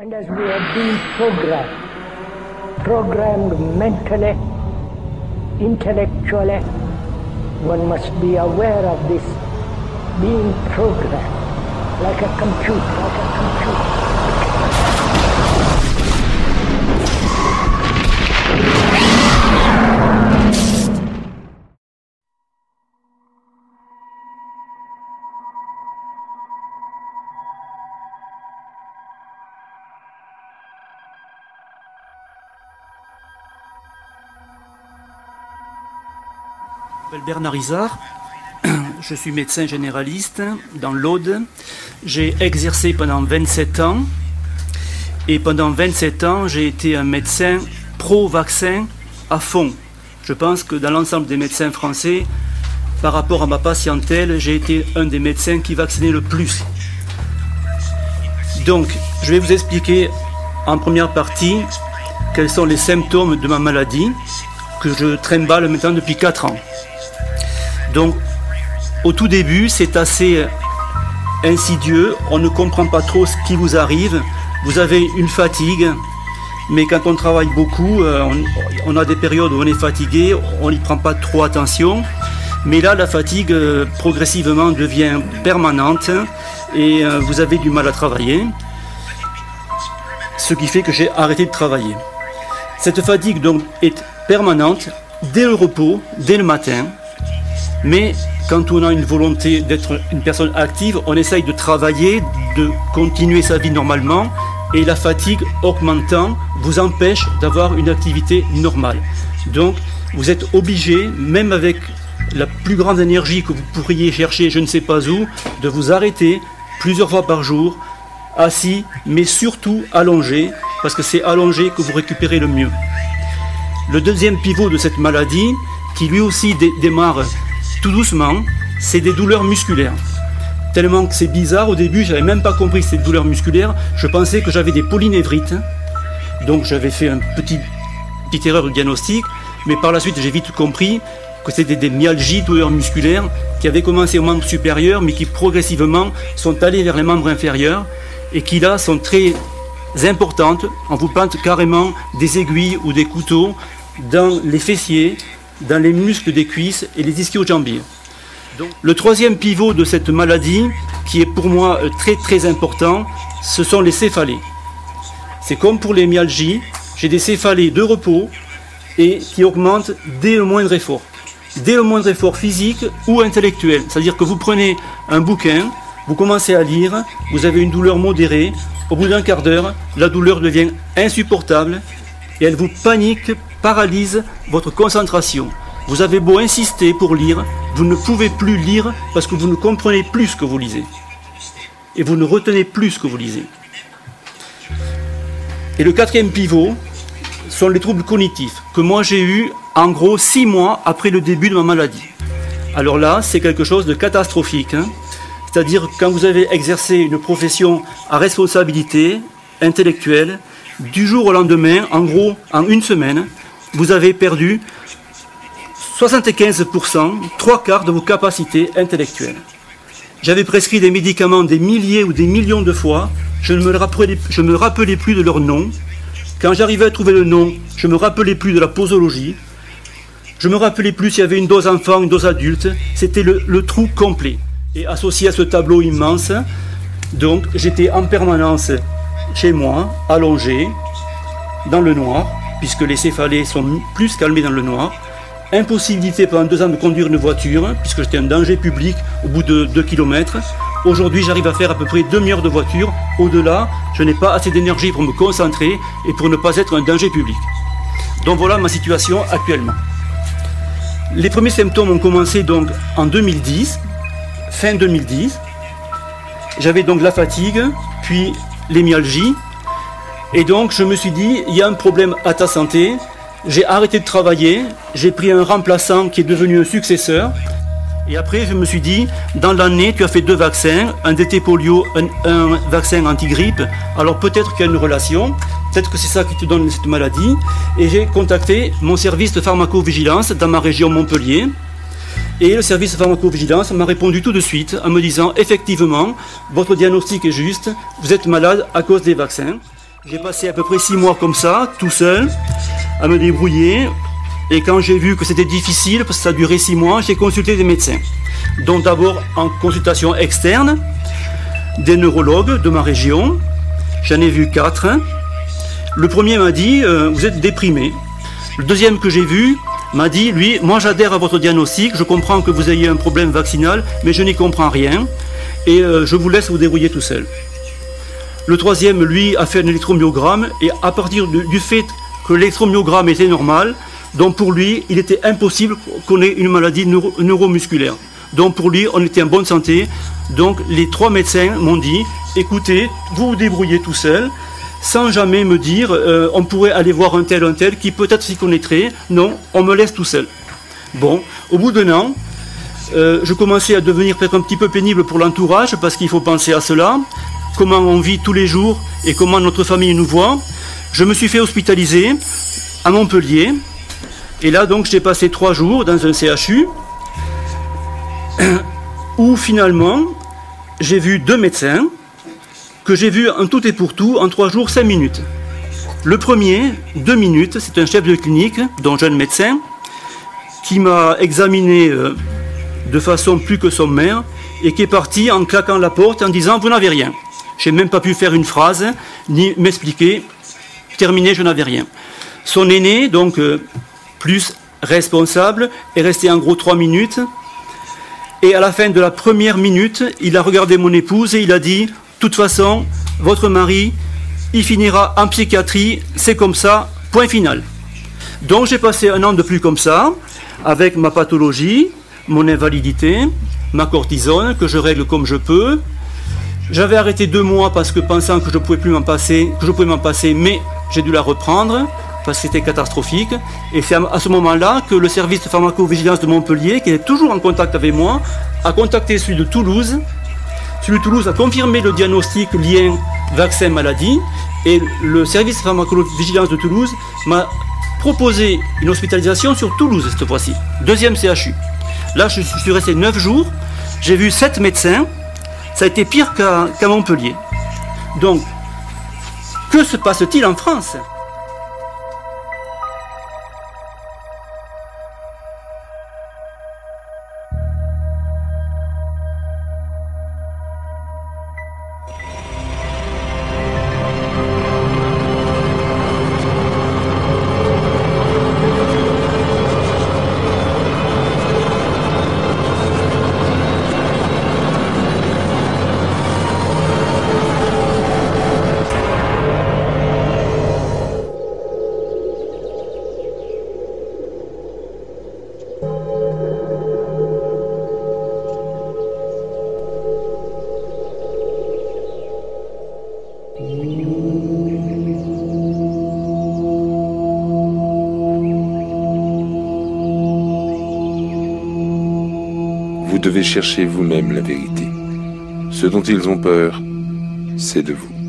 And as we have been programmed mentally, intellectually, one must be aware of this being programmed like a computer. Je m'appelle Bernard Izard, je suis médecin généraliste dans l'Aude. J'ai exercé pendant 27 ans et pendant 27 ans j'ai été un médecin pro-vaccin à fond. Je pense que dans l'ensemble des médecins français, par rapport à ma patientèle, j'ai été un des médecins qui vaccinait le plus. Donc je vais vous expliquer en première partie quels sont les symptômes de ma maladie que je trimballe maintenant depuis 4 ans. Donc, au tout début, c'est assez insidieux, on ne comprend pas trop ce qui vous arrive. Vous avez une fatigue, mais quand on travaille beaucoup, on a des périodes où on est fatigué, on n'y prend pas trop attention. Mais là, la fatigue progressivement devient permanente et vous avez du mal à travailler, ce qui fait que j'ai arrêté de travailler. Cette fatigue donc est permanente dès le repos, dès le matin. Mais quand on a une volonté d'être une personne active, on essaye de travailler, de continuer sa vie normalement, et la fatigue augmentant vous empêche d'avoir une activité normale. Donc vous êtes obligé, même avec la plus grande énergie que vous pourriez chercher je ne sais pas où, de vous arrêter plusieurs fois par jour, assis, mais surtout allongé, parce que c'est allongé que vous récupérez le mieux. Le deuxième pivot de cette maladie, qui lui aussi démarre tout doucement, c'est des douleurs musculaires. Tellement que c'est bizarre, au début, je n'avais même pas compris ces douleurs musculaires. Je pensais que j'avais des polynévrites. Donc j'avais fait une petite erreur de diagnostic, mais par la suite, j'ai vite compris que c'était des myalgies, douleurs musculaires, qui avaient commencé aux membres supérieurs, mais qui progressivement sont allées vers les membres inférieurs, et qui là sont très importantes. On vous plante carrément des aiguilles ou des couteaux dans les fessiers, dans les muscles des cuisses et les ischio-jambiers. Le troisième pivot de cette maladie, qui est pour moi très important, ce sont les céphalées. C'est comme pour les myalgies, j'ai des céphalées de repos et qui augmentent dès le moindre effort. Dès le moindre effort physique ou intellectuel. C'est-à-dire que vous prenez un bouquin, vous commencez à lire, vous avez une douleur modérée, au bout d'un quart d'heure, la douleur devient insupportable et elle vous panique, paralyse votre concentration. Vous avez beau insister pour lire, vous ne pouvez plus lire parce que vous ne comprenez plus ce que vous lisez. Et vous ne retenez plus ce que vous lisez. Et le quatrième pivot sont les troubles cognitifs, que moi j'ai eu en gros 6 mois après le début de ma maladie. Alors là, c'est quelque chose de catastrophique. C'est-à-dire quand vous avez exercé une profession à responsabilité intellectuelle, du jour au lendemain, en gros, en une semaine, vous avez perdu 75%, 3/4 de vos capacités intellectuelles. J'avais prescrit des médicaments des milliers ou des millions de fois, je ne me rappelais plus de leur nom. Quand j'arrivais à trouver le nom, je ne me rappelais plus de la posologie. Je ne me rappelais plus s'il y avait une dose enfant, une dose adulte. C'était le trou complet. Et associé à ce tableau immense, donc j'étais en permanence chez moi, allongé, dans le noir, puisque les céphalées sont plus calmées dans le noir. Impossibilité pendant 2 ans de conduire une voiture, puisque j'étais un danger public au bout de 2 km. Aujourd'hui, j'arrive à faire à peu près 1/2 heure de voiture. Au-delà, je n'ai pas assez d'énergie pour me concentrer et pour ne pas être un danger public. Donc voilà ma situation actuellement. Les premiers symptômes ont commencé donc en 2010, fin 2010. J'avais donc la fatigue, puis les myalgies. Et donc je me suis dit, il y a un problème à ta santé. J'ai arrêté de travailler, j'ai pris un remplaçant qui est devenu un successeur. Et après je me suis dit, dans l'année tu as fait 2 vaccins, un DT polio, un vaccin anti-grippe. Alors peut-être qu'il y a une relation, peut-être que c'est ça qui te donne cette maladie. Et j'ai contacté mon service de pharmacovigilance dans ma région Montpellier. Et le service de pharmacovigilance m'a répondu tout de suite en me disant, effectivement, votre diagnostic est juste, vous êtes malade à cause des vaccins. J'ai passé à peu près 6 mois comme ça, tout seul, à me débrouiller. Et quand j'ai vu que c'était difficile, parce que ça durait 6 mois, j'ai consulté des médecins. Donc d'abord en consultation externe, des neurologues de ma région. J'en ai vu 4. Le premier m'a dit vous êtes déprimé. Le deuxième que j'ai vu m'a dit lui, moi j'adhère à votre diagnostic, je comprends que vous ayez un problème vaccinal, mais je n'y comprends rien et je vous laisse vous débrouiller tout seul. Le troisième, lui, a fait un électromyogramme et à partir du fait que l'électromyogramme était normal, donc pour lui, il était impossible qu'on ait une maladie neuromusculaire. Donc pour lui, on était en bonne santé. Donc les 3 médecins m'ont dit, écoutez, vous vous débrouillez tout seul, sans jamais me dire, on pourrait aller voir un tel qui peut-être s'y connaîtrait. Non, on me laisse tout seul. Bon, au bout d'un an, je commençais à devenir peut-être un petit peu pénible pour l'entourage, parce qu'il faut penser à cela, comment on vit tous les jours et comment notre famille nous voit. Je me suis fait hospitaliser à Montpellier. Et là, donc, j'ai passé 3 jours dans un CHU où finalement, j'ai vu 2 médecins que j'ai vus en tout et pour tout en 3 jours, 5 minutes. Le premier, 2 minutes, c'est un chef de clinique, donc jeune médecin, qui m'a examiné de façon plus que sommaire et qui est parti en claquant la porte en disant « vous n'avez rien ». Je n'ai même pas pu faire une phrase, ni m'expliquer. Terminé, je n'avais rien. Son aîné, donc plus responsable, est resté en gros 3 minutes. Et à la fin de la première minute, il a regardé mon épouse et il a dit « de toute façon, votre mari, il finira en psychiatrie, c'est comme ça, point final ». Donc j'ai passé 1 an de plus comme ça, avec ma pathologie, mon invalidité, ma cortisone, que je règle comme je peux. J'avais arrêté 2 mois parce que pensant que je pouvais m'en passer, mais j'ai dû la reprendre parce que c'était catastrophique. Et c'est à ce moment-là que le service de pharmacovigilance de Montpellier, qui est toujours en contact avec moi, a contacté celui de Toulouse. Celui de Toulouse a confirmé le diagnostic lien vaccin-maladie et le service de pharmacovigilance de Toulouse m'a proposé une hospitalisation sur Toulouse cette fois-ci, 2e CHU. Là, je suis resté 9 jours, j'ai vu 7 médecins. Ça a été pire qu'à Montpellier. Donc, que se passe-t-il en France ? Vous devez chercher vous-même la vérité. Ce dont ils ont peur, c'est de vous.